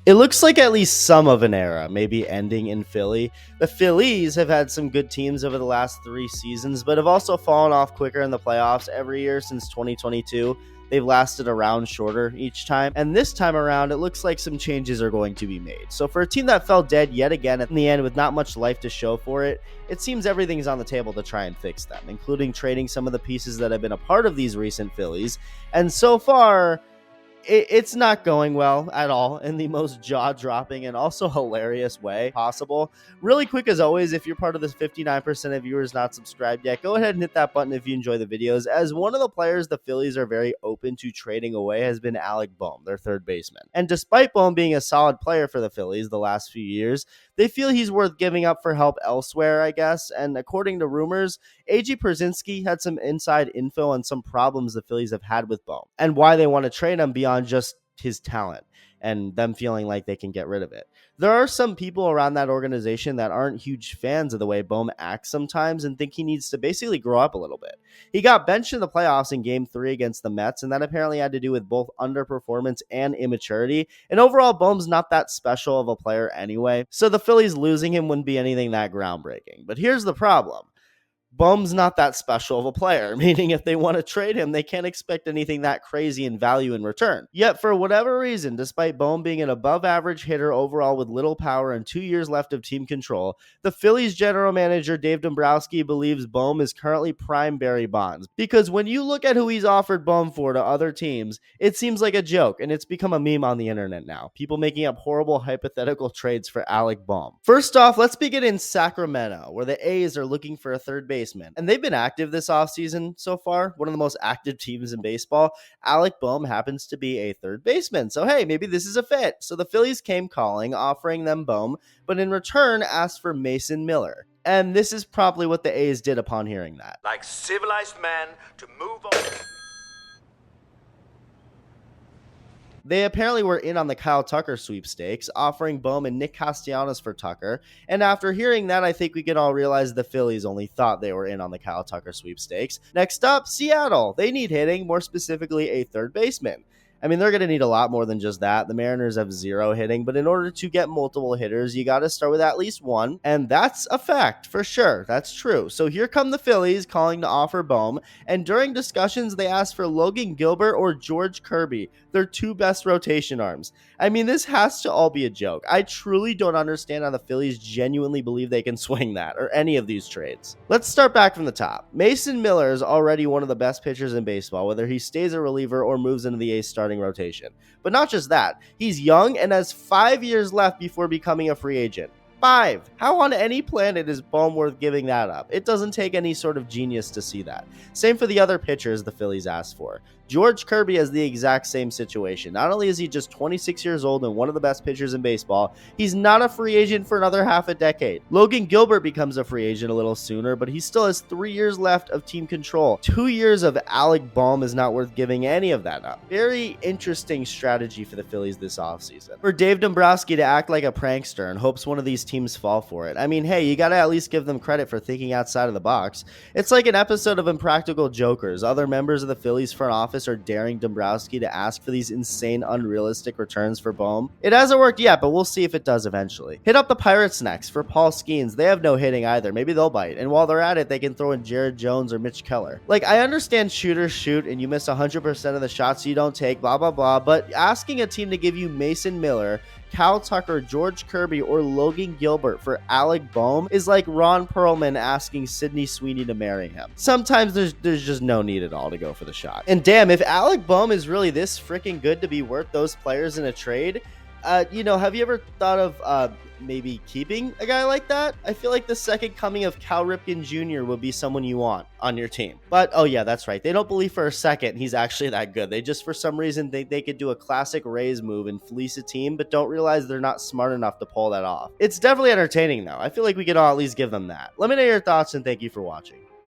It looks like at least some of an era may be ending in Philly. The Phillies have had some good teams over the last 3 seasons, but have also fallen off quicker in the playoffs every year since 2022. They've lasted a round shorter each time, and this time around, it looks like some changes are going to be made. So for a team that fell dead yet again in the end with not much life to show for it, it seems everything's on the table to try and fix them, including trading some of the pieces that have been a part of these recent Phillies. And so far, it's not going well at all in the most jaw-dropping and also hilarious way possible. Really quick as always, if you're part of this 59% of viewers not subscribed yet, go ahead and hit that button if you enjoy the videos, as one of the players the Phillies are very open to trading away has been Alec Bohm, their third baseman. And despite Bohm being a solid player for the Phillies the last few years, they feel he's worth giving up for help elsewhere, I guess. And according to rumors, A.G. Pierzynski had some inside info on some problems the Phillies have had with Bohm and why they want to trade him beyond just his talent and them feeling like they can get rid of it. There are some people around that organization that aren't huge fans of the way Bohm acts sometimes and think he needs to basically grow up a little bit. He got benched in the playoffs in Game 3 against the Mets, and that apparently had to do with both underperformance and immaturity. And overall, Bohm's not that special of a player anyway, so the Phillies losing him wouldn't be anything that groundbreaking. But here's the problem. Bohm's not that special of a player, meaning if they want to trade him, they can't expect anything that crazy in value in return. Yet, for whatever reason, despite Bohm being an above-average hitter overall with little power and 2 years left of team control, the Phillies general manager Dave Dombrowski believes Bohm is currently prime Barry Bonds. Because when you look at who he's offered Bohm for to other teams, it seems like a joke, and it's become a meme on the internet now. People making up horrible hypothetical trades for Alec Bohm. First off, let's begin in Sacramento, where the A's are looking for a third baseman. And they've been active this offseason so far, one of the most active teams in baseball. Alec Bohm happens to be a third baseman. So, hey, maybe this is a fit. So the Phillies came calling, offering them Bohm, but in return asked for Mason Miller. And this is probably what the A's did upon hearing that. Like civilized man to move on. They apparently were in on the Kyle Tucker sweepstakes, offering Bohm and Nick Castellanos for Tucker. And after hearing that, I think we can all realize the Phillies only thought they were in on the Kyle Tucker sweepstakes. Next up, Seattle. They need hitting, more specifically a third baseman. I mean, they're going to need a lot more than just that. The Mariners have 0 hitting, but in order to get multiple hitters, you got to start with at least one, and that's a fact for sure. That's true. So here come the Phillies calling to offer Bohm, and during discussions, they asked for Logan Gilbert or George Kirby, their 2 best rotation arms. I mean, this has to all be a joke. I truly don't understand how the Phillies genuinely believe they can swing that, or any of these trades. Let's start back from the top. Mason Miller is already one of the best pitchers in baseball, whether he stays a reliever or moves into the A's starting rotation. But not just that, he's young and has 5 years left before becoming a free agent. 5. How on any planet is Bohm worth giving that up? It doesn't take any sort of genius to see that. Same for the other pitchers the Phillies asked for. George Kirby has the exact same situation. Not only is he just 26 years old and one of the best pitchers in baseball, he's not a free agent for another half a decade. Logan Gilbert becomes a free agent a little sooner, but he still has 3 years left of team control. 2 years of Alec Bohm is not worth giving any of that up. Very interesting strategy for the Phillies this offseason. For Dave Dombrowski to act like a prankster and hopes one of these teams fall for it. I mean, hey, you gotta at least give them credit for thinking outside of the box. It's like an episode of Impractical Jokers. Other members of the Phillies front office are daring Dombrowski to ask for these insane, unrealistic returns for Bohm. It hasn't worked yet, but we'll see if it does eventually. Hit up the Pirates next for Paul Skeens. They have no hitting either. Maybe they'll bite. And while they're at it, they can throw in Jared Jones or Mitch Keller. Like, I understand shooters shoot and you miss 100% of the shots you don't take, blah, blah, blah, but asking a team to give you Mason Miller, Kyle Tucker, George Kirby, or Logan Gilbert for Alec Bohm is like Ron Perlman asking Sidney Sweeney to marry him. Sometimes there's just no need at all to go for the shot. And damn, if Alec Bohm is really this freaking good to be worth those players in a trade, have you ever thought of maybe keeping a guy like that? I feel like the second coming of Cal Ripken Jr. would be someone you want on your team. But, oh yeah, that's right. They don't believe for a second he's actually that good. They just, for some reason, think they could do a classic Rays move and fleece a team, but don't realize they're not smart enough to pull that off. It's definitely entertaining, though. I feel like we can all at least give them that. Let me know your thoughts, and thank you for watching.